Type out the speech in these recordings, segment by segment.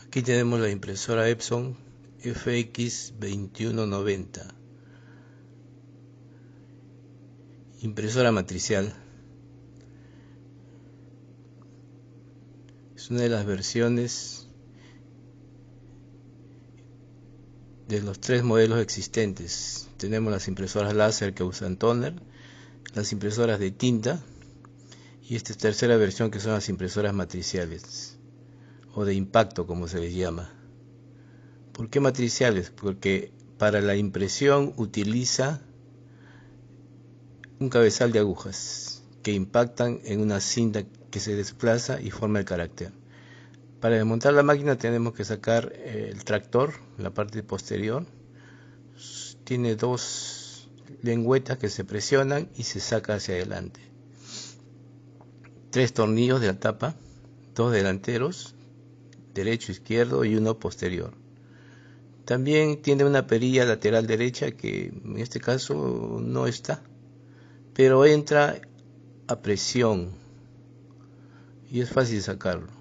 Aquí tenemos la impresora Epson FX2190, impresora matricial. Es una de las versiones de los 3 modelos existentes. Tenemos las impresoras láser que usan toner, las impresoras de tinta y esta tercera versión que son las impresoras matriciales o de impacto, como se les llama. ¿Por qué matriciales? Porque para la impresión utiliza un cabezal de agujas que impactan en una cinta que se desplaza y forma el carácter. Para desmontar la máquina tenemos que sacar el tractor, la parte posterior. Tiene 2 lengüetas que se presionan y se saca hacia adelante. 3 tornillos de la tapa, 2 delanteros, derecho, izquierdo y 1 posterior. También tiene una perilla lateral derecha que en este caso no está, pero entra a presión y es fácil sacarlo.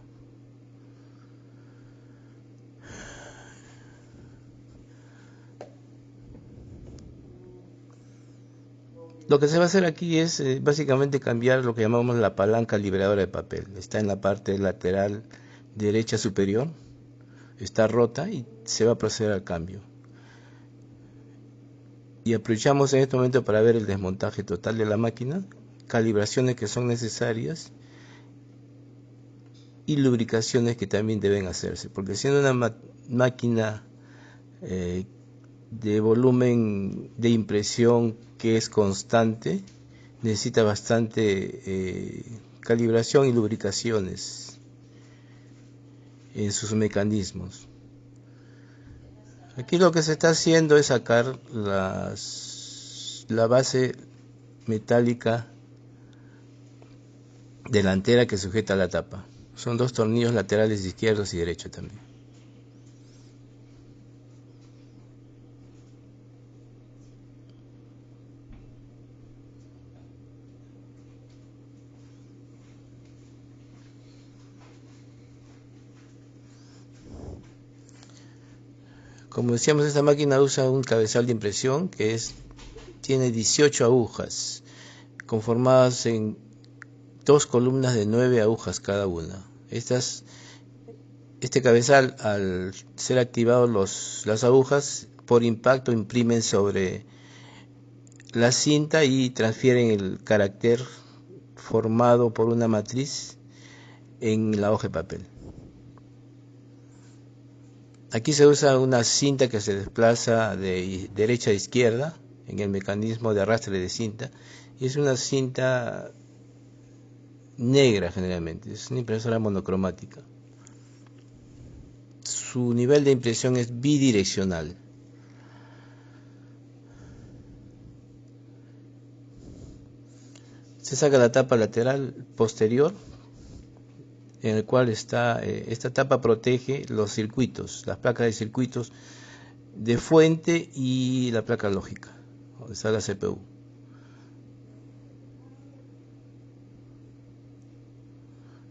Lo que se va a hacer aquí es básicamente cambiar lo que llamamos la palanca liberadora de papel. Está en la parte lateral derecha superior, está rota y se va a proceder al cambio. Y aprovechamos en este momento para ver el desmontaje total de la máquina, calibraciones que son necesarias y lubricaciones que también deben hacerse, porque siendo una máquina de volumen de impresión que es constante, necesita bastante calibración y lubricaciones en sus mecanismos. Aquí lo que se está haciendo es sacar la base metálica delantera que sujeta la tapa. Son 2 tornillos laterales izquierdos y derechos también. Como decíamos, esta máquina usa un cabezal de impresión que tiene 18 agujas conformadas en 2 columnas de 9 agujas cada una. Este cabezal, al ser activados las agujas, por impacto imprimen sobre la cinta y transfieren el carácter formado por una matriz en la hoja de papel. Aquí se usa una cinta que se desplaza de derecha a izquierda en el mecanismo de arrastre de cinta, y es una cinta negra generalmente, es una impresora monocromática. Su nivel de impresión es bidireccional. Se saca la tapa lateral posterior, en el cual está esta tapa protege los circuitos, las placas de circuitos de fuente y la placa lógica, donde está la CPU.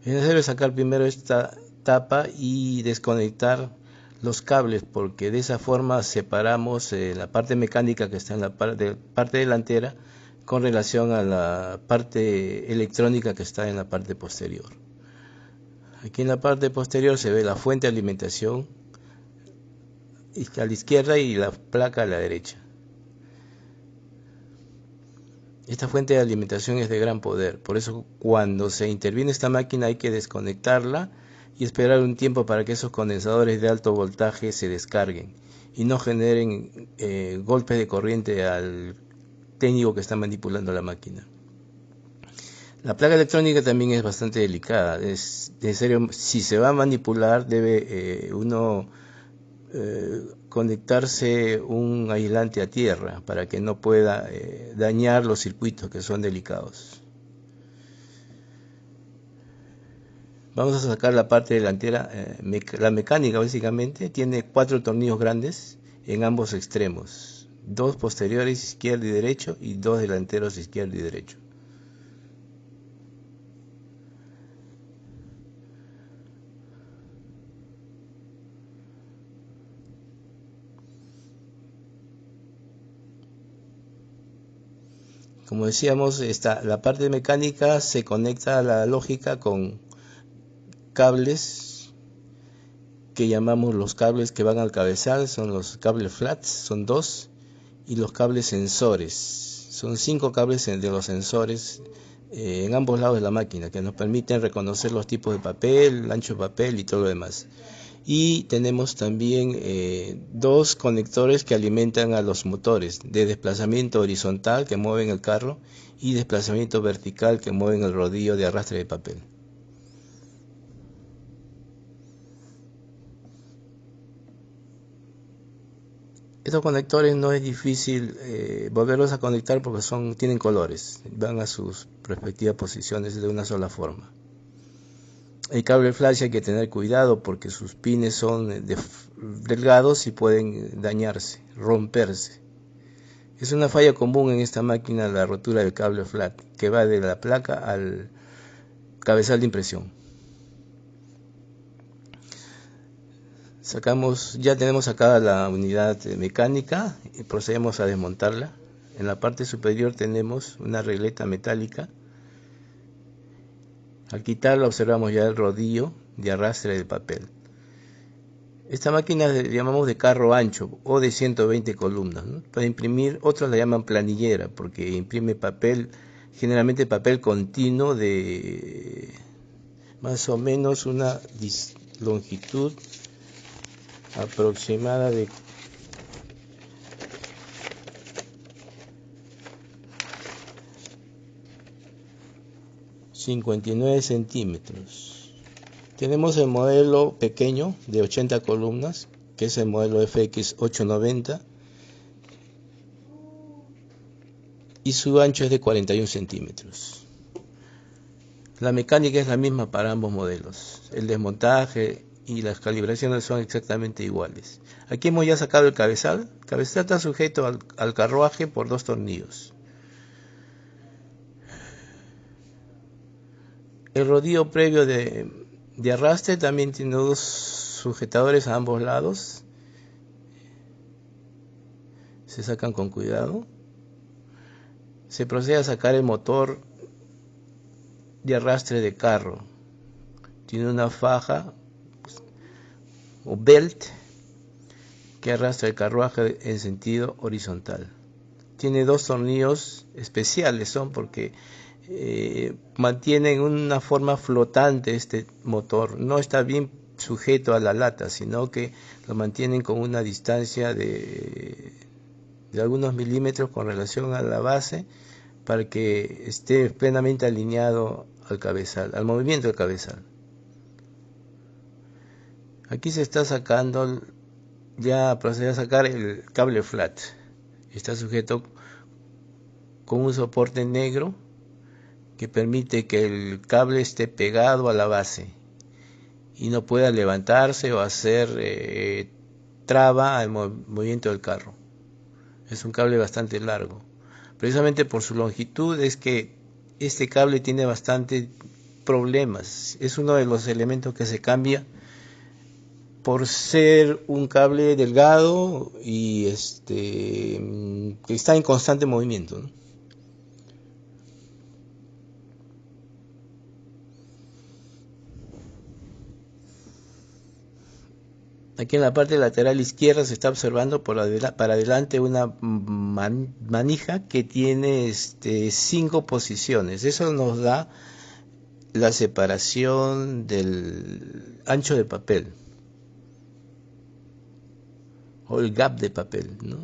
Es necesario sacar primero esta tapa y desconectar los cables, porque de esa forma separamos la parte mecánica que está en la parte delantera con relación a la parte electrónica que está en la parte posterior. Aquí en la parte posterior se ve la fuente de alimentación a la izquierda y la placa a la derecha. Esta fuente de alimentación es de gran poder, por eso cuando se interviene esta máquina hay que desconectarla y esperar un tiempo para que esos condensadores de alto voltaje se descarguen y no generen golpes de corriente al técnico que está manipulando la máquina. La placa electrónica también es bastante delicada, es necesario, si se va a manipular debe uno conectarse un aislante a tierra para que no pueda dañar los circuitos que son delicados. Vamos a sacar la parte delantera, la mecánica básicamente tiene 4 tornillos grandes en ambos extremos, 2 posteriores izquierdo y derecho y 2 delanteros izquierdo y derecho. Como decíamos, la parte mecánica se conecta a la lógica con cables que llamamos los cables que van al cabezal, son los cables flats, son 2, y los cables sensores, son 5 cables de los sensores en ambos lados de la máquina que nos permiten reconocer los tipos de papel, el ancho de papel y todo lo demás. Y tenemos también 2 conectores que alimentan a los motores de desplazamiento horizontal que mueven el carro y desplazamiento vertical que mueven el rodillo de arrastre de papel. Estos conectores no es difícil volverlos a conectar porque tienen colores, van a sus respectivas posiciones de una sola forma. El cable flash hay que tener cuidado porque sus pines son delgados y pueden dañarse, romperse. Es una falla común en esta máquina la rotura del cable flat que va de la placa al cabezal de impresión. Ya tenemos sacada la unidad mecánica y procedemos a desmontarla. En la parte superior tenemos una regleta metálica. Al quitarla observamos ya el rodillo de arrastre del papel. Esta máquina la llamamos de carro ancho o de 120 columnas, ¿no? Para imprimir, otros la llaman planillera porque imprime papel, generalmente papel continuo de más o menos una longitud aproximada de 59 centímetros. Tenemos el modelo pequeño de 80 columnas, que es el modelo FX890, y su ancho es de 41 centímetros. La mecánica es la misma para ambos modelos. El desmontaje y las calibraciones son exactamente iguales. Aquí hemos ya sacado el cabezal. El cabezal está sujeto al carruaje por 2 tornillos. El rodillo previo de arrastre también tiene 2 sujetadores a ambos lados. Se sacan con cuidado. Se procede a sacar el motor de arrastre de carro. Tiene una faja o belt que arrastra el carruaje en sentido horizontal. Tiene 2 tornillos especiales, son porque mantienen una forma flotante este motor. No está bien sujeto a la lata, sino que lo mantienen con una distancia de algunos milímetros con relación a la base para que esté plenamente alineado al cabezal, al movimiento del cabezal. Aquí se está sacando, ya procede a sacar el cable flat. Está sujeto con un soporte negro que permite que el cable esté pegado a la base y no pueda levantarse o hacer traba al movimiento del carro. Es un cable bastante largo. Precisamente por su longitud es que este cable tiene bastante problemas. Es uno de los elementos que se cambia por ser un cable delgado y que está en constante movimiento, ¿no? Aquí en la parte lateral izquierda se está observando para adelante una manija que tiene 5 posiciones. Eso nos da la separación del ancho de papel o el gap de papel, ¿no?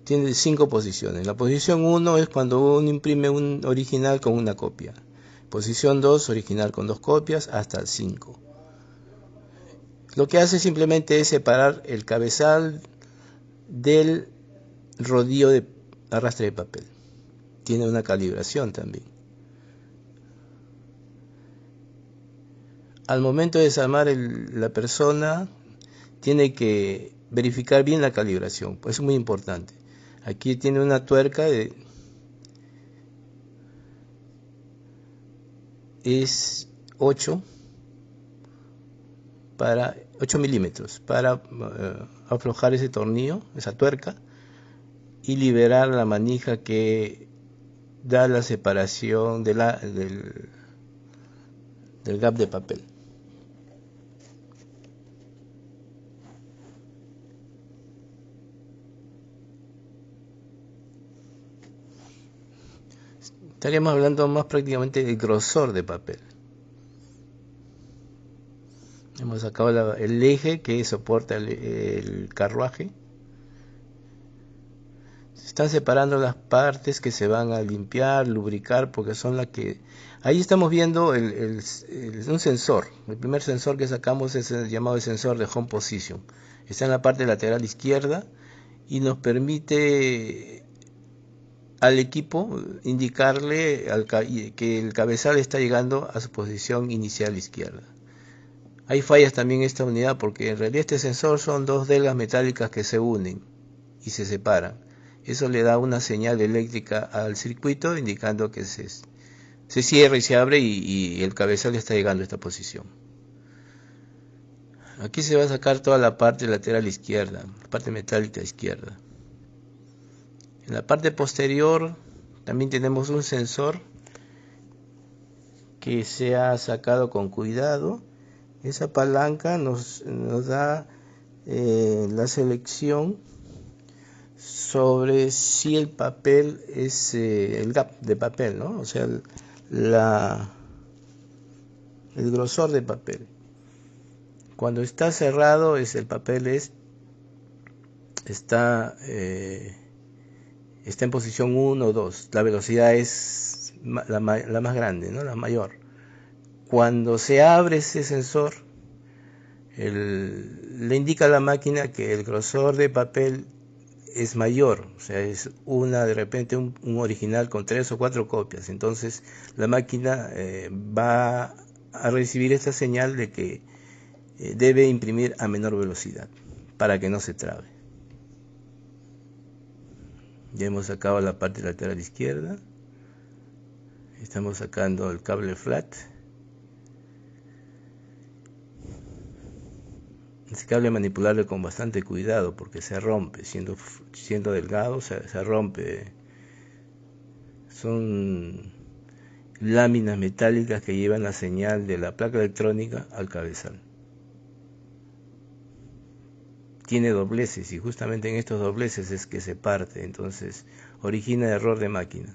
Tiene 5 posiciones. La posición 1 es cuando uno imprime un original con una copia. Posición 2, original con 2 copias, hasta 5. Lo que hace simplemente es separar el cabezal del rodillo de arrastre de papel. Tiene una calibración también. Al momento de desarmar la persona tiene que verificar bien la calibración, pues es muy importante. Aquí tiene una tuerca es 8 milímetros para aflojar ese tornillo, esa tuerca, y liberar la manija que da la separación del gap de papel. Estaríamos hablando más prácticamente del grosor de papel. Hemos sacado el eje que soporta el carruaje. Se están separando las partes que se van a limpiar, lubricar, porque son las que... Ahí estamos viendo un sensor. El primer sensor que sacamos es el llamado sensor de home position. Está en la parte lateral izquierda y nos permite al equipo indicarle que el cabezal está llegando a su posición inicial izquierda. Hay fallas también en esta unidad porque en realidad este sensor son dos delgas metálicas que se unen y se separan. Eso le da una señal eléctrica al circuito indicando que se cierra y se abre y el cabezal está llegando a esta posición. Aquí se va a sacar toda la parte lateral izquierda, la parte metálica izquierda. En la parte posterior también tenemos un sensor que se ha sacado con cuidado. Esa palanca nos da la selección sobre si el papel es el gap de papel, ¿no? O sea, el grosor de papel. Cuando está cerrado, el papel está en posición 1 o 2. La velocidad es la más grande, ¿no? La mayor. Cuando se abre ese sensor, le indica a la máquina que el grosor de papel es mayor, o sea, es de repente un original con 3 o 4 copias. Entonces la máquina va a recibir esta señal de que debe imprimir a menor velocidad para que no se trabe. Ya hemos sacado la parte lateral izquierda, estamos sacando el cable flat. Este cable manipularlo con bastante cuidado porque se rompe, siendo delgado se rompe. Son láminas metálicas que llevan la señal de la placa electrónica al cabezal. Tiene dobleces y justamente en estos dobleces es que se parte, entonces origina error de máquina.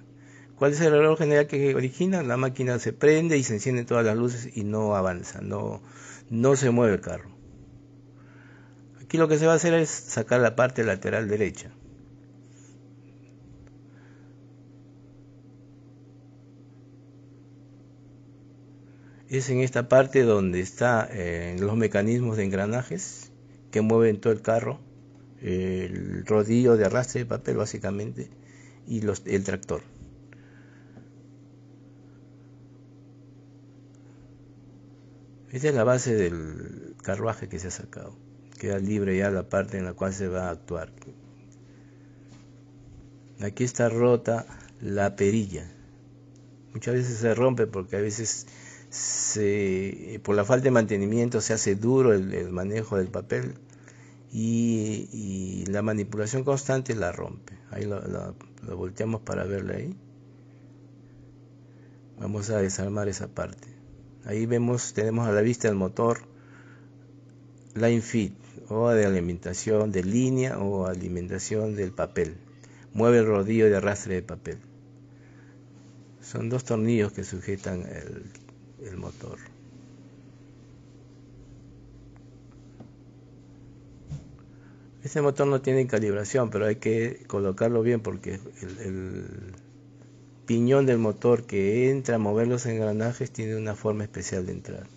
¿Cuál es el error general que origina? La máquina se prende y se encienden todas las luces y no avanza, no se mueve el carro. Aquí lo que se va a hacer es sacar la parte lateral derecha. Es en esta parte donde están los mecanismos de engranajes que mueven todo el carro, el rodillo de arrastre de papel básicamente y el tractor. Esta es la base del carruaje que se ha sacado. Queda libre ya la parte en la cual se va a actuar. Aquí está rota la perilla. Muchas veces se rompe porque a veces por la falta de mantenimiento se hace duro el manejo del papel y la manipulación constante la rompe. Ahí lo volteamos para verla ahí. Vamos a desarmar esa parte. Ahí tenemos a la vista el motor line fit o de alimentación de línea o alimentación del papel. Mueve el rodillo de arrastre de papel. Son dos tornillos que sujetan el motor. Este motor no tiene calibración, pero hay que colocarlo bien porque el piñón del motor que entra a mover los engranajes tiene una forma especial de entrar.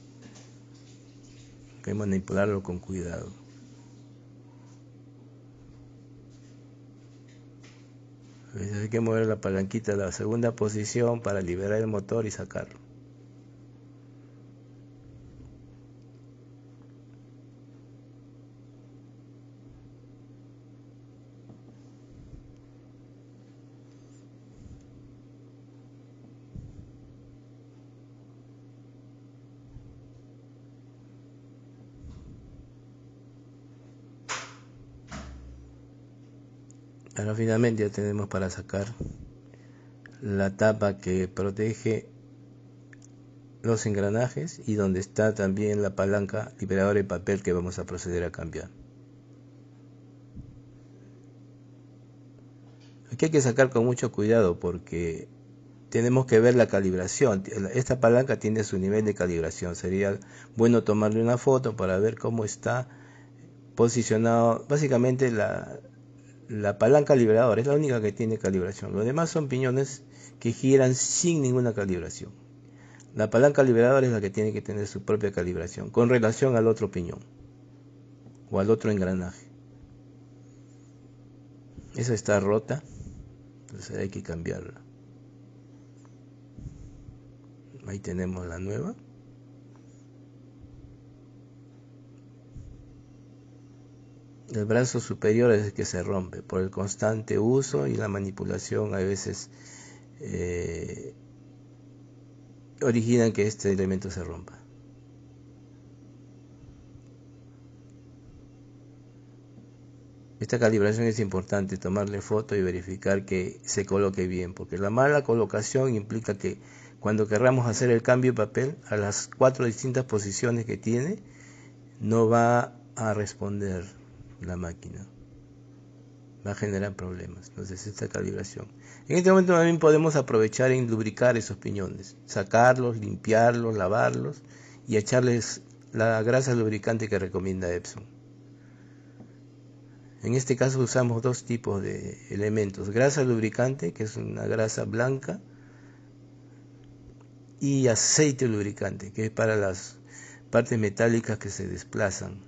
Hay que manipularlo con cuidado. A veces hay que mover la palanquita a la segunda posición para liberar el motor y sacarlo. Ahora finalmente ya tenemos para sacar la tapa que protege los engranajes y donde está también la palanca liberadora de papel que vamos a proceder a cambiar. Aquí hay que sacar con mucho cuidado porque tenemos que ver la calibración. Esta palanca tiene su nivel de calibración. Sería bueno tomarle una foto para ver cómo está posicionado. Básicamente la palanca liberadora es la única que tiene calibración. Los demás son piñones que giran sin ninguna calibración. La palanca liberadora es la que tiene que tener su propia calibración con relación al otro piñón o al otro engranaje. Esa está rota, entonces hay que cambiarla. Ahí tenemos la nueva. El brazo superior es el que se rompe por el constante uso y la manipulación. A veces originan que este elemento se rompa. Esta calibración es importante, tomarle foto y verificar que se coloque bien, porque la mala colocación implica que cuando querramos hacer el cambio de papel a las 4 distintas posiciones que tiene, no va a responder la máquina, va a generar problemas. Entonces esta calibración, en este momento también podemos aprovechar en lubricar esos piñones, sacarlos, limpiarlos, lavarlos y echarles la grasa lubricante que recomienda Epson. En este caso usamos dos tipos de elementos: grasa lubricante, que es una grasa blanca, y aceite lubricante, que es para las partes metálicas que se desplazan.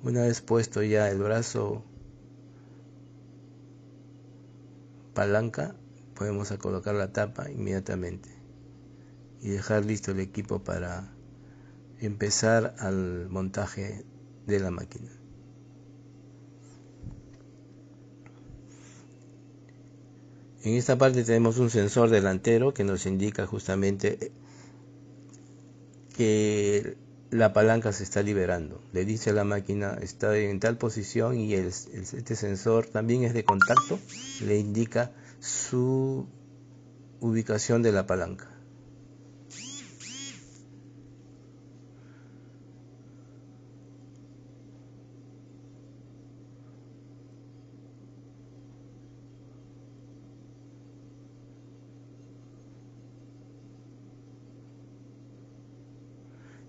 Una vez puesto ya el brazo palanca, podemos colocar la tapa inmediatamente y dejar listo el equipo para empezar al montaje de la máquina. En esta parte tenemos un sensor delantero que nos indica justamente que la palanca se está liberando. Le dice a la máquina está en tal posición y este sensor también es de contacto, le indica su ubicación de la palanca.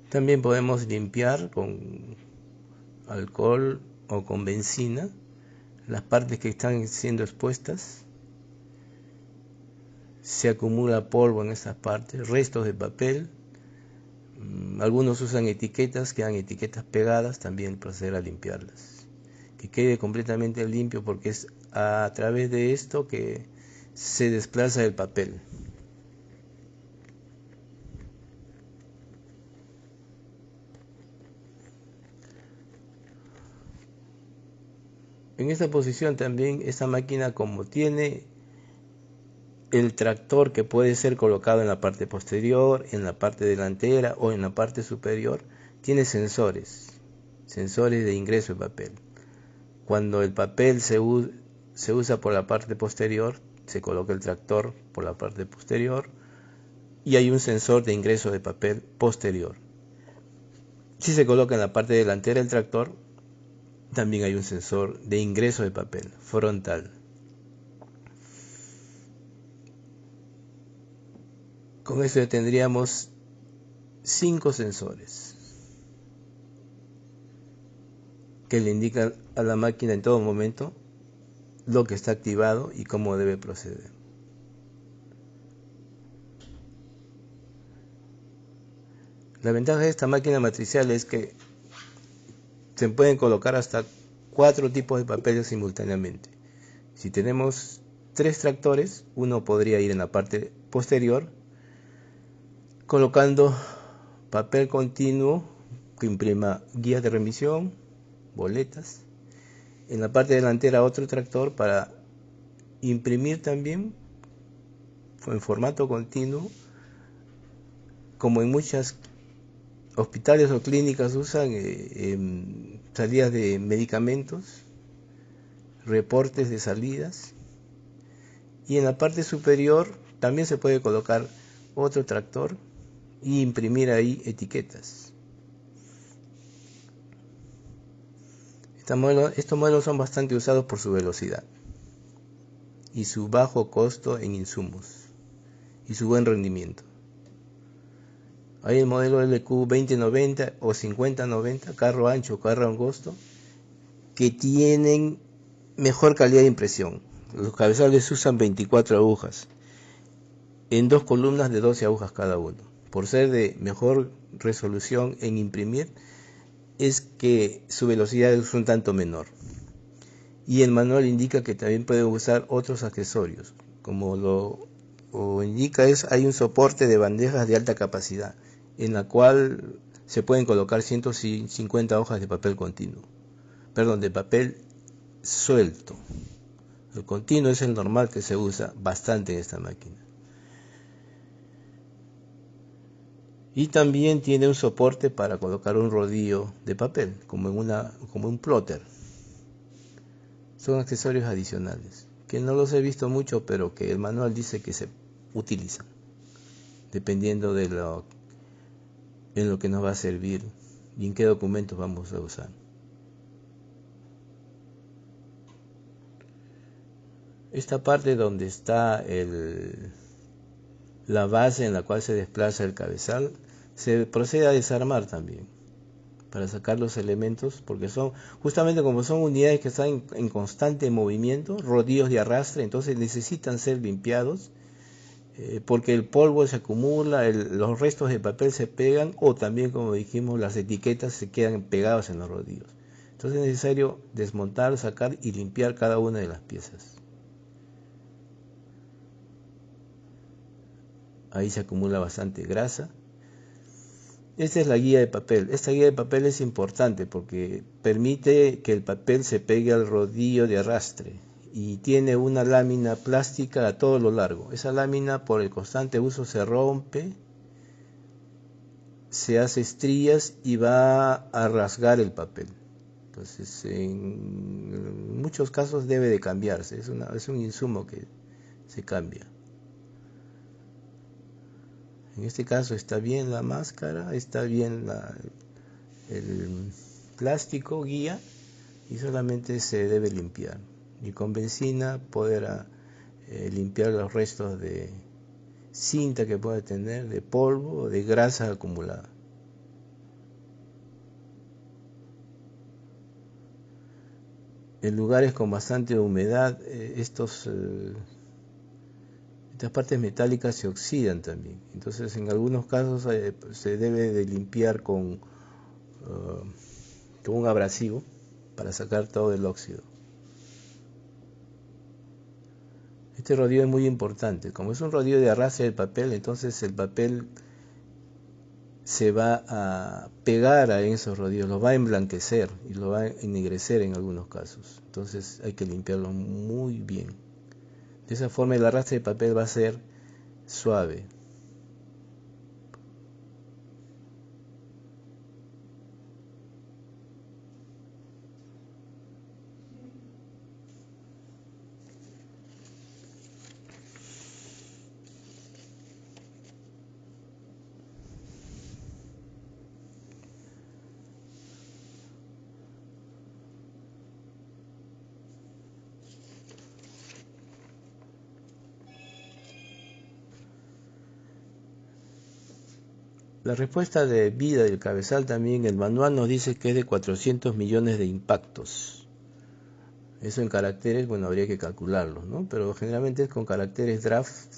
También podemos limpiar con alcohol o con benzina las partes que están siendo expuestas. Se acumula polvo en estas partes, restos de papel. Algunos usan etiquetas, quedan etiquetas pegadas, también proceder a limpiarlas. Que quede completamente limpio, porque es a través de esto que se desplaza el papel. En esta posición también, esta máquina, como tiene el tractor que puede ser colocado en la parte posterior, en la parte delantera o en la parte superior, tiene sensores de ingreso de papel. Cuando el papel se usa por la parte posterior, se coloca el tractor por la parte posterior y hay un sensor de ingreso de papel posterior. Si se coloca en la parte delantera del tractor, también hay un sensor de ingreso de papel frontal. Con esto ya tendríamos 5 sensores que le indican a la máquina en todo momento lo que está activado y cómo debe proceder. La ventaja de esta máquina matricial es que se pueden colocar hasta 4 tipos de papeles simultáneamente. Si tenemos 3 tractores, uno podría ir en la parte posterior colocando papel continuo que imprima guías de remisión, boletas. En la parte delantera otro tractor para imprimir también en formato continuo, como en muchas hospitales o clínicas usan salidas de medicamentos, reportes de salidas, y en la parte superior también se puede colocar otro tractor y imprimir etiquetas. Estos modelos son bastante usados por su velocidad y su bajo costo en insumos y su buen rendimiento. Hay el modelo LQ 2090 o 5090, carro ancho o carro angosto, que tienen mejor calidad de impresión. Los cabezales usan 24 agujas en 2 columnas de 12 agujas cada uno. Por ser de mejor resolución en imprimir, es que su velocidad es un tanto menor. Y el manual indica que también pueden usar otros accesorios, como lo indica hay un soporte de bandejas de alta capacidad, en la cual se pueden colocar 150 hojas de papel continuo, de papel suelto. El continuo es el normal, que se usa bastante en esta máquina. Y también tiene un soporte para colocar un rodillo de papel, como un plotter. Son accesorios adicionales, que no los he visto mucho, pero que el manual dice que se utilizan, dependiendo en lo que nos va a servir y en qué documentos vamos a usar. Esta parte donde está la base en la cual se desplaza el cabezal, se procede a desarmar también para sacar los elementos, porque justamente como son unidades que están en constante movimiento, rodillos de arrastre, entonces necesitan ser limpiados, porque el polvo se acumula, los restos de papel se pegan, o también, como dijimos, las etiquetas se quedan pegadas en los rodillos. Entonces es necesario desmontar, sacar y limpiar cada una de las piezas. Ahí se acumula bastante grasa. Esta es la guía de papel. Esta guía de papel es importante porque permite que el papel se pegue al rodillo de arrastre y tiene una lámina plástica a todo lo largo. Esa lámina, por el constante uso, se rompe, se hace estrías y va a rasgar el papel. Entonces, en muchos casos debe de cambiarse. Es un insumo que se cambia. En este caso está bien la máscara, está bien el plástico guía, y solamente se debe limpiar. Y con benzina poder limpiar los restos de cinta que pueda tener, de polvo o de grasa acumulada. En lugares con bastante humedad, estas partes metálicas se oxidan también. Entonces, en algunos casos se debe de limpiar con un abrasivo para sacar todo el óxido. Este rodillo es muy importante. Como es un rodillo de arrastre del papel, entonces el papel se va a pegar a esos rodillos, los va a emblanquecer y lo va a ennegrecer en algunos casos. Entonces hay que limpiarlo muy bien. De esa forma el arrastre de papel va a ser suave. La respuesta de vida del cabezal también, el manual nos dice que es de 400 millones de impactos. Eso en caracteres, bueno, habría que calcularlo, ¿no? Pero generalmente es con caracteres draft,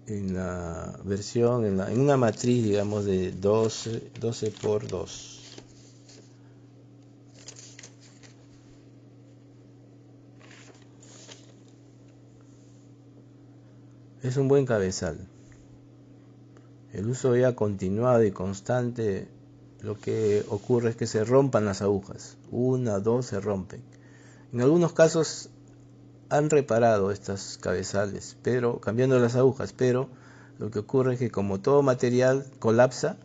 en la versión, en una matriz, digamos, de 12 por 2. Es un buen cabezal. El uso ya continuado y constante, lo que ocurre es que se rompan las agujas. 1, 2 se rompen. En algunos casos han reparado estas cabezales, pero cambiando las agujas, pero lo que ocurre es que como todo material colapsa,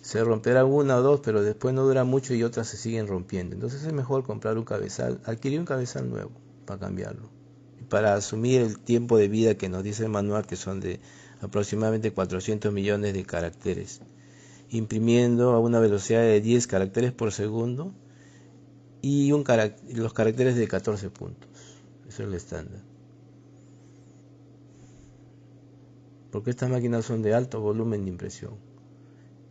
Se romperá una o dos, pero después no dura mucho y otras se siguen rompiendo. Entonces es mejor comprar un cabezal, adquirir un cabezal nuevo para cambiarlo. Para asumir el tiempo de vida que nos dice el manual, que son de aproximadamente 400 millones de caracteres, imprimiendo a una velocidad de 10 caracteres por segundo y los caracteres de 14 puntos. Eso es el estándar. Porque estas máquinas son de alto volumen de impresión.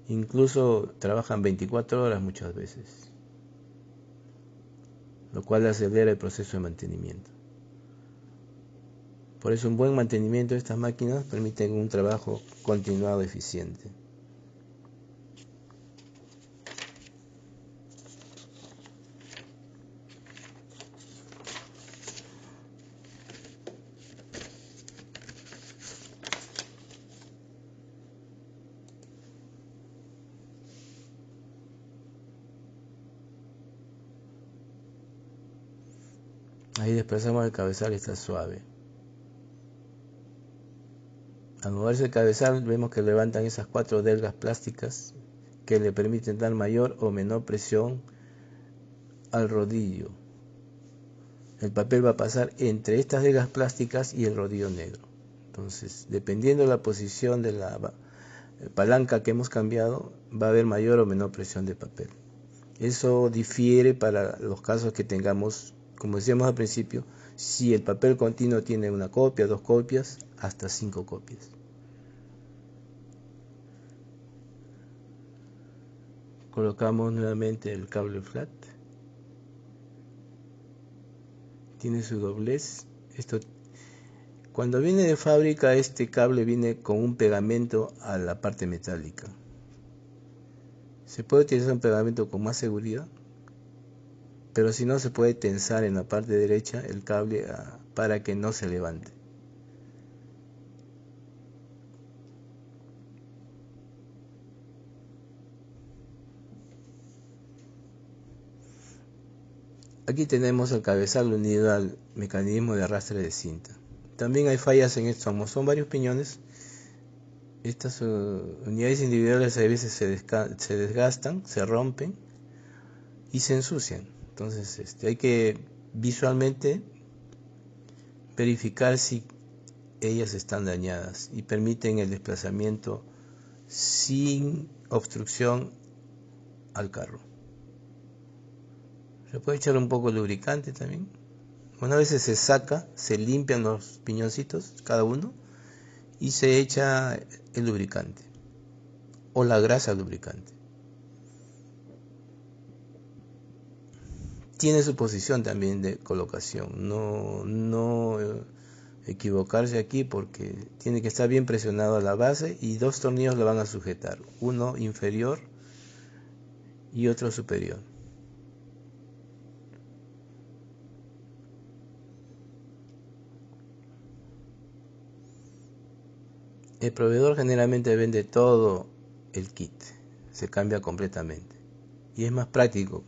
Incluso trabajan 24 horas muchas veces, lo cual acelera el proceso de mantenimiento. Por eso un buen mantenimiento de estas máquinas permite un trabajo continuado eficiente. Ahí desplazamos el cabezal y está suave. Al moverse el cabezal vemos que levantan esas 4 delgas plásticas que le permiten dar mayor o menor presión al rodillo. El papel va a pasar entre estas delgas plásticas y el rodillo negro. Entonces, dependiendo de la posición de la palanca que hemos cambiado, va a haber mayor o menor presión de papel. Eso difiere para los casos que tengamos, como decíamos al principio, si el papel continuo tiene una copia, 2 copias, hasta 5 copias. Colocamos nuevamente el cable flat. Tiene su doblez. Cuando viene de fábrica, este cable viene con un pegamento a la parte metálica. Se puede utilizar un pegamento con más seguridad, pero si no, se puede tensar en la parte derecha el cable para que no se levante. Aquí tenemos el cabezal unido al mecanismo de arrastre de cinta. También hay fallas en esto, como son varios piñones. Estas unidades individuales a veces se desgastan, se rompen y se ensucian. Entonces hay que visualmente verificar si ellas están dañadas y permiten el desplazamiento sin obstrucción al carro. Se puede echar un poco de lubricante también. Una vez se saca, se limpian los piñoncitos, cada uno, y se echa el lubricante o la grasa lubricante. Tiene su posición también de colocación, no equivocarse aquí, porque tiene que estar bien presionado a la base y 2 tornillos lo van a sujetar, uno inferior y otro superior. El proveedor generalmente vende todo el kit, se cambia completamente y es más práctico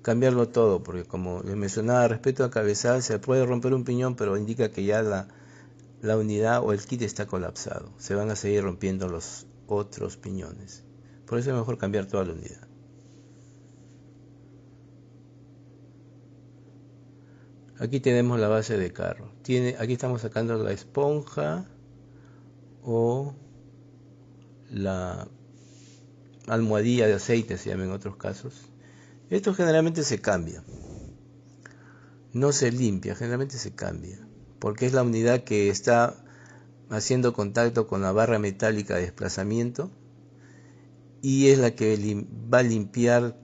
cambiarlo todo, porque como les mencionaba respecto al cabezal, se puede romper un piñón, pero indica que ya la unidad o el kit está colapsado, se van a seguir rompiendo los otros piñones, por eso es mejor cambiar toda la unidad. Aquí tenemos la base de carro, aquí estamos sacando la esponja o la almohadilla de aceite, se llama en otros casos. Esto generalmente se cambia, no se limpia, generalmente se cambia, porque es la unidad que está haciendo contacto con la barra metálica de desplazamiento y es la que va a limpiar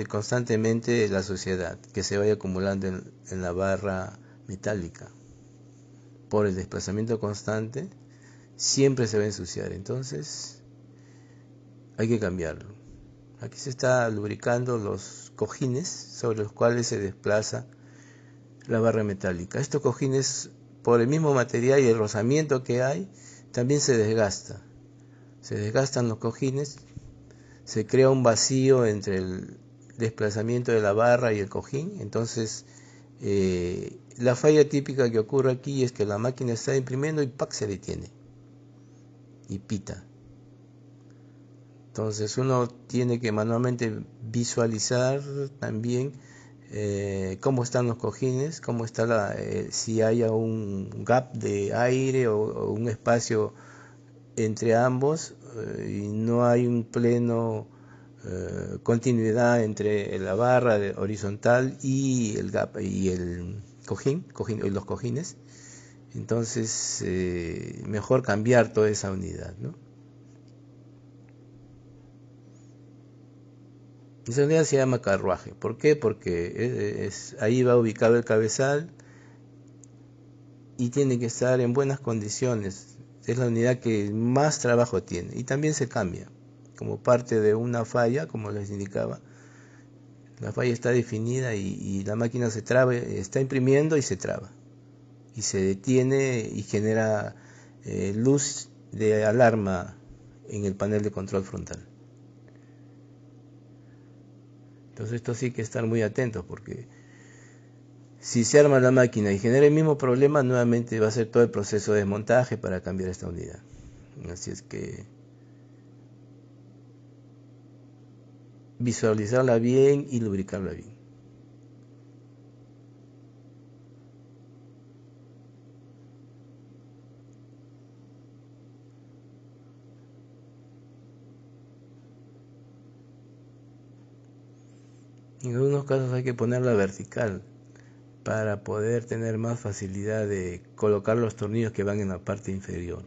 constantemente la suciedad que se vaya acumulando en la barra metálica. Por el desplazamiento constante siempre se va a ensuciar, entonces hay que cambiarlo. Aquí se está lubricando los cojines sobre los cuales se desplaza la barra metálica. Estos cojines, por el mismo material y el rozamiento que hay, también se desgasta. Se desgastan los cojines, se crea un vacío entre el desplazamiento de la barra y el cojín. Entonces, la falla típica que ocurre aquí es que la máquina está imprimiendo y ¡pac! Se detiene y pita. Entonces uno tiene que manualmente visualizar también cómo están los cojines, cómo está si hay un gap de aire o un espacio entre ambos, y no hay un pleno continuidad entre la barra horizontal y el gap y el cojín y los cojines. Entonces mejor cambiar toda esa unidad, ¿no? Esa unidad se llama carruaje. ¿Por qué? Porque ahí va ubicado el cabezal y tiene que estar en buenas condiciones. Es la unidad que más trabajo tiene y también se cambia como parte de una falla, como les indicaba. La falla está definida y la máquina se traba, está imprimiendo y se traba y se detiene y genera luz de alarma en el panel de control frontal. Entonces esto sí hay que estar muy atentos, porque si se arma la máquina y genera el mismo problema, nuevamente va a ser todo el proceso de desmontaje para cambiar esta unidad. Así es que visualizarla bien y lubricarla bien. En algunos casos hay que ponerla vertical para poder tener más facilidad de colocar los tornillos que van en la parte inferior.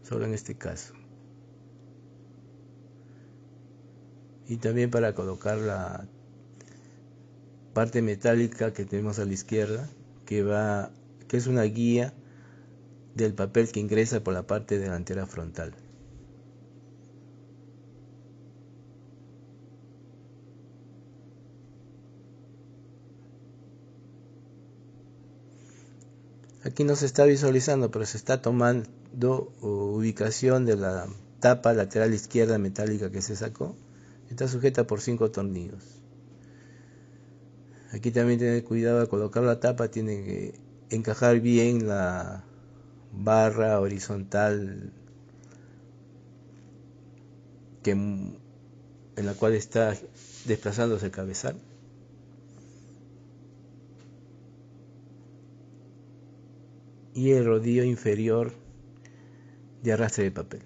Solo en este caso. Y también para colocar la parte metálica que tenemos a la izquierda, que es una guía del papel que ingresa por la parte delantera frontal. Aquí no se está visualizando, pero se está tomando ubicación de la tapa lateral izquierda metálica que se sacó. Está sujeta por 5 tornillos. Aquí también tener cuidado al colocar la tapa, tiene que encajar bien la barra horizontal en la cual está desplazándose el cabezal. Y el rodillo inferior de arrastre de papel.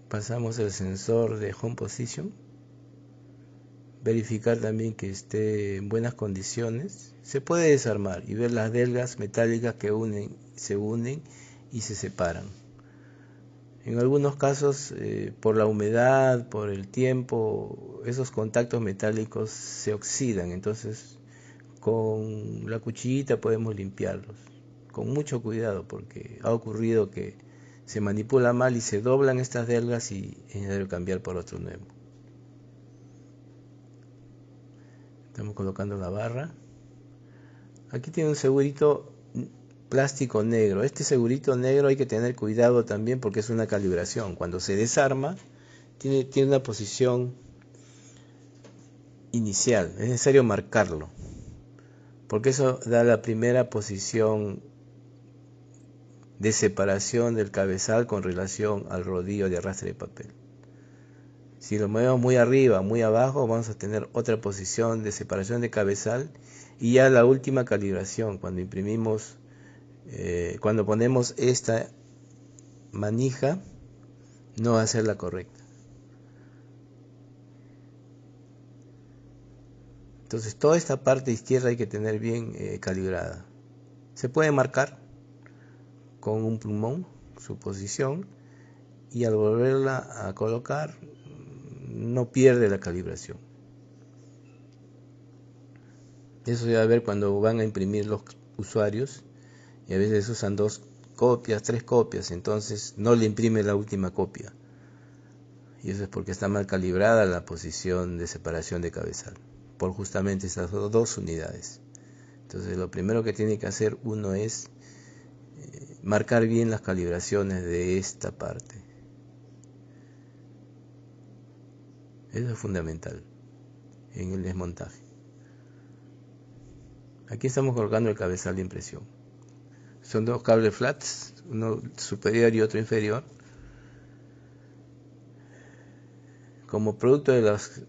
Pasamos el sensor de home position, verificar también que esté en buenas condiciones. Se puede desarmar y ver las delgas metálicas que se unen y se separan. En algunos casos, por la humedad, por el tiempo, esos contactos metálicos se oxidan, entonces con la cuchillita podemos limpiarlos con mucho cuidado, porque ha ocurrido que se manipula mal y se doblan estas delgas y es necesario cambiar por otro nuevo. Estamos colocando la barra. Aquí tiene un segurito plástico negro. Este segurito negro hay que tener cuidado también porque es una calibración. Cuando se desarma, tiene una posición inicial. Es necesario marcarlo, porque eso da la primera posición de separación del cabezal con relación al rodillo de arrastre de papel. Si lo movemos muy arriba, muy abajo, vamos a tener otra posición de separación de cabezal, y ya la última calibración, cuando imprimimos, cuando ponemos esta manija, no va a ser la correcta. Entonces toda esta parte izquierda hay que tener bien calibrada. Se puede marcar con un plumón su posición, y al volverla a colocar no pierde la calibración. Eso se va a ver cuando van a imprimir los usuarios y a veces usan 2 copias, 3 copias, entonces no le imprime la última copia. Y eso es porque está mal calibrada la posición de separación de cabezal, por justamente esas 2 unidades. Entonces lo primero que tiene que hacer uno es marcar bien las calibraciones de esta parte. Eso es fundamental en el desmontaje. Aquí estamos colocando el cabezal de impresión. Son 2 cables flats, uno superior y otro inferior. Como producto de las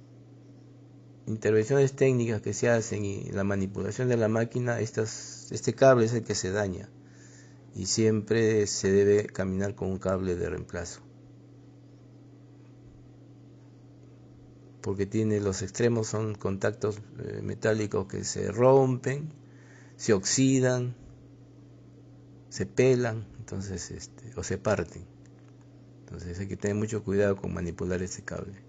intervenciones técnicas que se hacen y la manipulación de la máquina, este cable es el que se daña y siempre se debe caminar con un cable de reemplazo, porque los extremos son contactos metálicos que se rompen, se oxidan, se pelan, entonces o se parten. Entonces hay que tener mucho cuidado con manipular ese cable.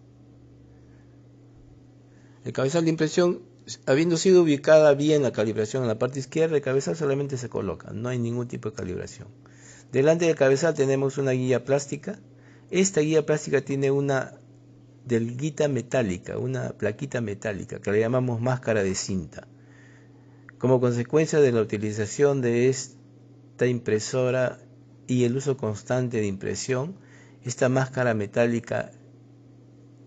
El cabezal de impresión, habiendo sido ubicada bien la calibración en la parte izquierda, el cabezal solamente se coloca, no hay ningún tipo de calibración. Delante del cabezal tenemos una guía plástica. Esta guía plástica tiene una delguita metálica, una plaquita metálica que le llamamos máscara de cinta. Como consecuencia de la utilización de esta impresora y el uso constante de impresión, esta máscara metálica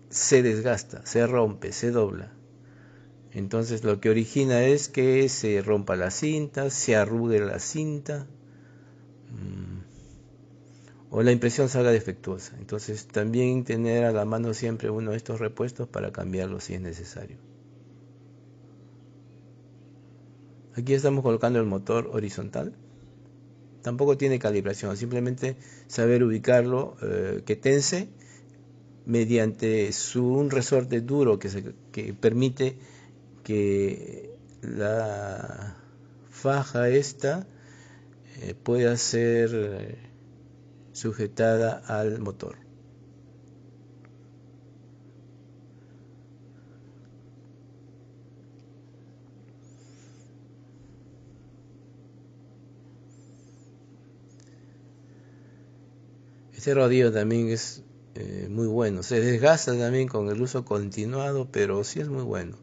se desgasta, se rompe, se dobla. Entonces lo que origina es que se rompa la cinta, se arrugue la cinta o la impresión salga defectuosa. Entonces también tener a la mano siempre uno de estos repuestos para cambiarlo si es necesario. Aquí estamos colocando el motor horizontal. Tampoco tiene calibración, simplemente saber ubicarlo, que tense mediante un resorte duro que permite que la faja esta pueda ser sujetada al motor. Este rodillo también es muy bueno, se desgasta también con el uso continuado, pero sí es muy bueno.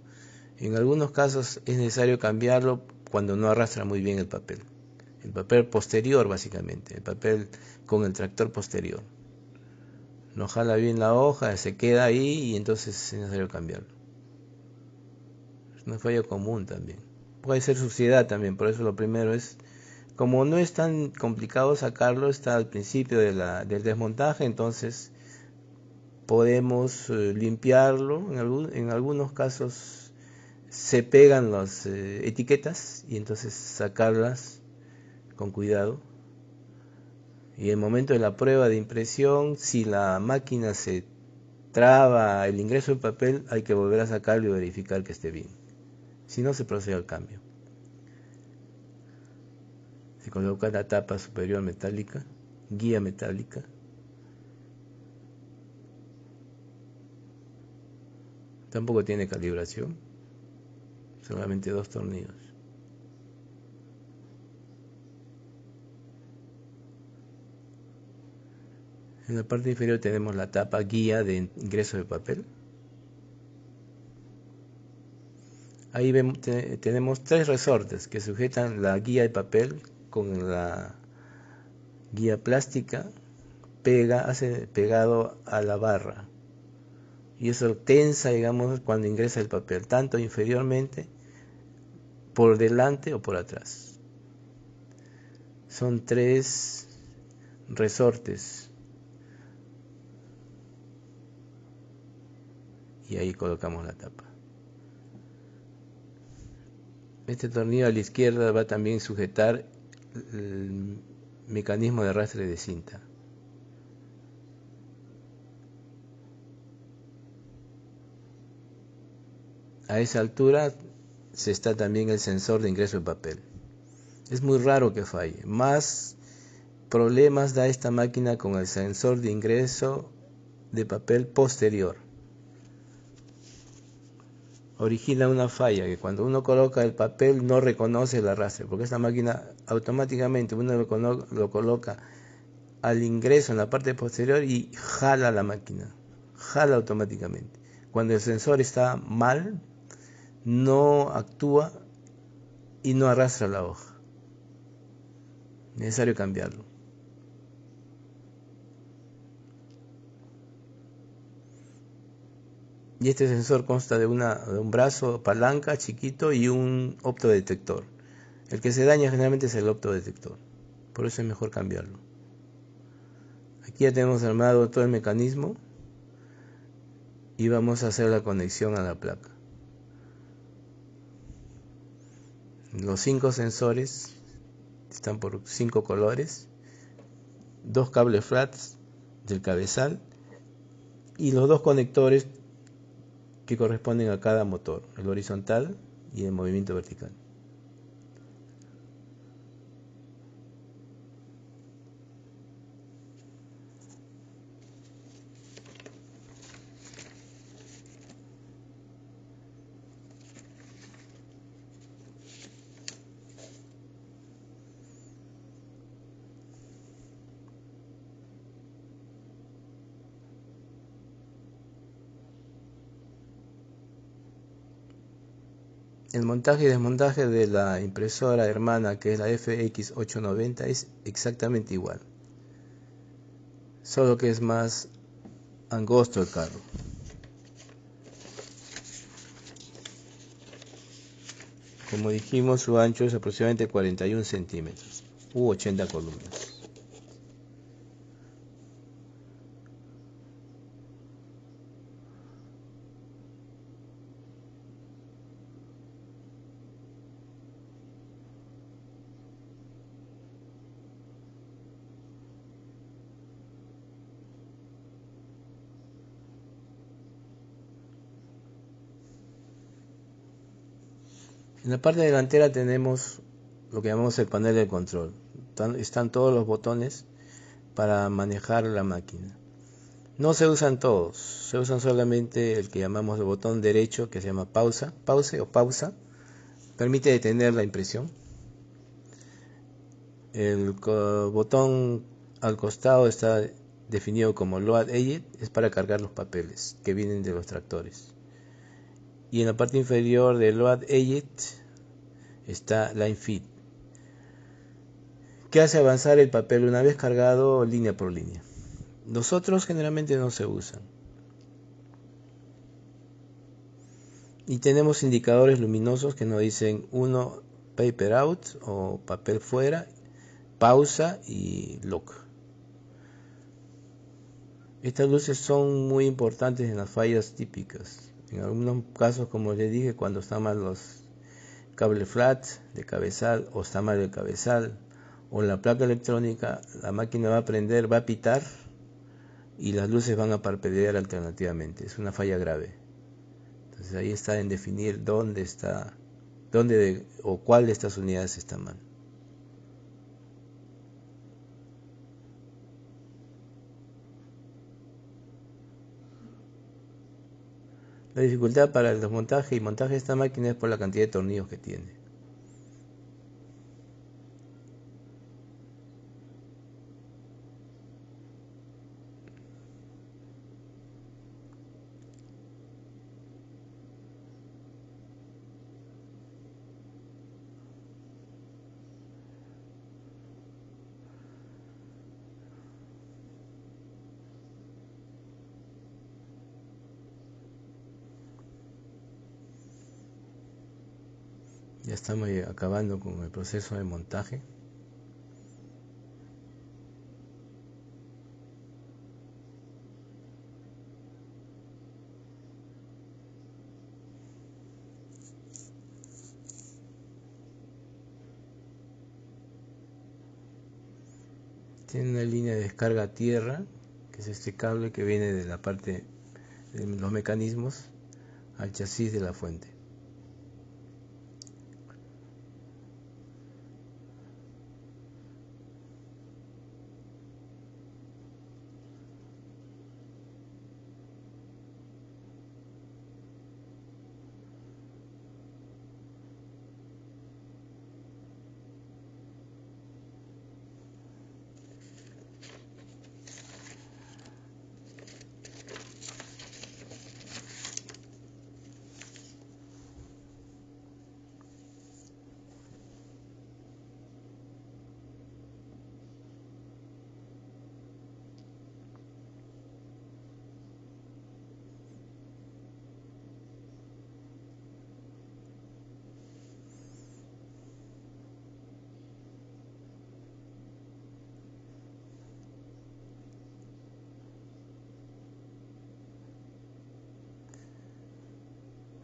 En algunos casos es necesario cambiarlo cuando no arrastra muy bien el papel posterior básicamente, el papel con el tractor posterior. No jala bien la hoja, se queda ahí y entonces es necesario cambiarlo. Es una falla común también. Puede ser suciedad también, por eso lo primero es, como no es tan complicado sacarlo, está al principio del desmontaje, entonces podemos limpiarlo. En algunos casos se pegan las etiquetas y entonces sacarlas con cuidado. Y en el momento de la prueba de impresión, si la máquina se traba el ingreso del papel, hay que volver a sacarlo y verificar que esté bien. Si no, se procede al cambio. Se coloca la tapa superior metálica, guía metálica. Tampoco tiene calibración, solamente 2 tornillos. En la parte inferior tenemos la tapa guía de ingreso de papel. Ahí tenemos 3 resortes que sujetan la guía de papel con la guía plástica, hace pegado a la barra. Y eso tensa, digamos, cuando ingresa el papel, tanto inferiormente, por delante o por atrás. Son 3 resortes. Y ahí colocamos la tapa. Este tornillo a la izquierda va también a sujetar el mecanismo de arrastre de cinta. A esa altura se está también el sensor de ingreso de papel. Es muy raro que falle. Más problemas da esta máquina con el sensor de ingreso de papel posterior. origina una falla, que cuando uno coloca el papel no reconoce el arrastre, porque esta máquina automáticamente uno lo coloca al ingreso en la parte posterior y jala la máquina, jala automáticamente. Cuando el sensor está mal, no actúa y no arrastra la hoja. Necesario cambiarlo. Y este sensor consta de un brazo palanca chiquito y un optodetector. El que se daña generalmente es el optodetector, por eso es mejor cambiarlo. Aquí ya tenemos armado todo el mecanismo y vamos a hacer la conexión a la placa. Los 5 sensores están por 5 colores, 2 cables flats del cabezal y los 2 conectores que corresponden a cada motor, el horizontal y el movimiento vertical. El montaje y desmontaje de la impresora hermana, que es la FX890, es exactamente igual, solo que es más angosto el carro. Como dijimos, su ancho es aproximadamente 41 centímetros u 80 columnas. En la parte delantera tenemos lo que llamamos el panel de control. Están todos los botones para manejar la máquina. No se usan todos, se usan solamente el que llamamos el botón derecho, que se llama pause o pausa, permite detener la impresión. El botón al costado está definido como Load Edit, es para cargar los papeles que vienen de los tractores. Y en la parte inferior de Load Edit está Line Feed, que hace avanzar el papel una vez cargado línea por línea. Los otros generalmente no se usan. Y tenemos indicadores luminosos que nos dicen uno paper out o papel fuera, pausa y lock. Estas luces son muy importantes en las fallas típicas. En algunos casos, como les dije, cuando están mal los cables flat de cabezal o está mal el cabezal o la placa electrónica, la máquina va a prender, va a pitar y las luces van a parpadear alternativamente. Es una falla grave. Entonces ahí está en definir dónde o cuál de estas unidades está mal. La dificultad para el desmontaje y montaje de esta máquina es por la cantidad de tornillos que tiene. Ya estamos acabando con el proceso de montaje. Tiene una línea de descarga a tierra, que es este cable que viene de la parte de los mecanismos al chasis de la fuente.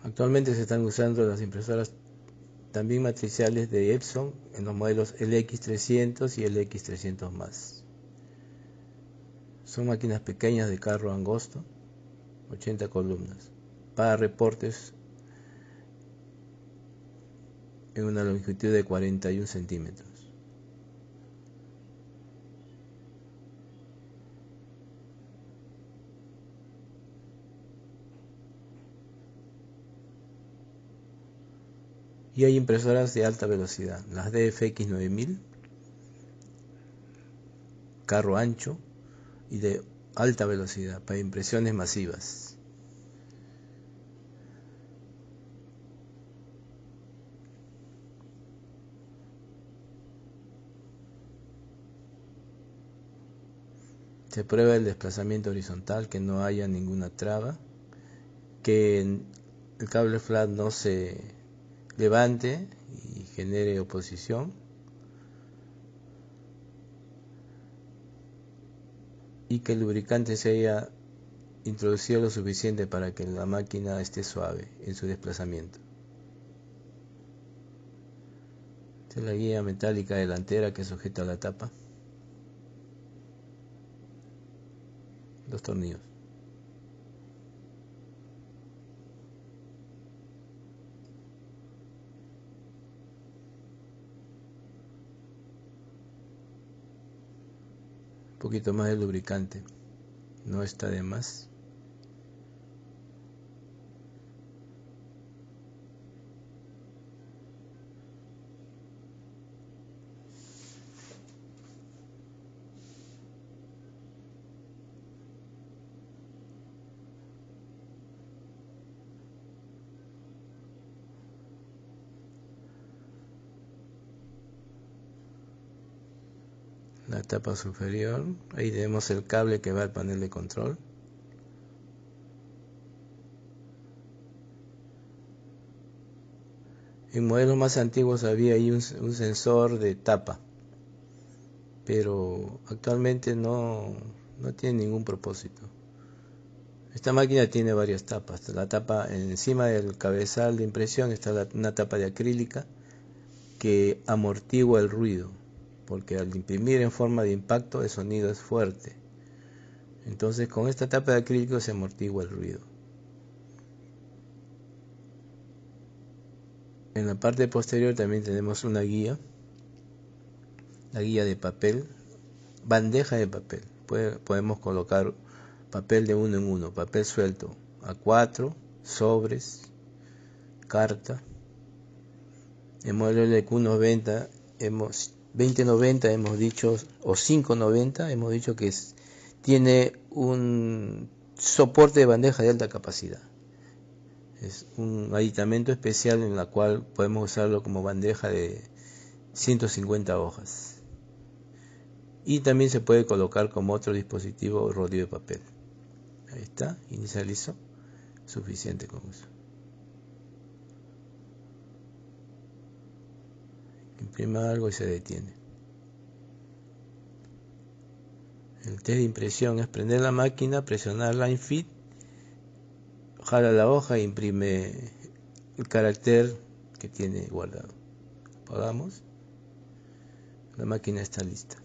Actualmente se están usando las impresoras también matriciales de Epson en los modelos LX300 y LX300+. Son máquinas pequeñas de carro angosto, 80 columnas, para reportes en una longitud de 41 centímetros. Y hay impresoras de alta velocidad, las DFX 9000, carro ancho y de alta velocidad para impresiones masivas. Se prueba el desplazamiento horizontal, que no haya ninguna traba, que el cable flat no se levante y genere oposición, y que el lubricante se haya introducido lo suficiente para que la máquina esté suave en su desplazamiento. Esta es la guía metálica delantera que sujeta la tapa. Dos tornillos. Un poquito más de lubricante, no está de más. La tapa superior, ahí tenemos el cable que va al panel de control. En modelos más antiguos había ahí un sensor de tapa, pero actualmente no tiene ningún propósito. Esta máquina tiene varias tapas. La tapa encima del cabezal de impresión está una tapa de acrílica que amortigua el ruido, porque al imprimir en forma de impacto el sonido es fuerte. Entonces con esta tapa de acrílico se amortigua el ruido. En la parte posterior también tenemos una guía, la guía de papel, bandeja de papel. Podemos colocar papel de uno en uno, papel suelto, A4, sobres, carta. En modelo LQ90 hemos 2090 hemos dicho, o 590 hemos dicho que tiene un soporte de bandeja de alta capacidad. Es un aditamento especial en la cual podemos usarlo como bandeja de 150 hojas. Y también se puede colocar como otro dispositivo rollo de papel. Ahí está, inicializó. Suficiente con eso. Imprima algo y se detiene. El test de impresión es prender la máquina, presionar Line Fit, jala la hoja e imprime el carácter que tiene guardado. Apagamos. La máquina está lista.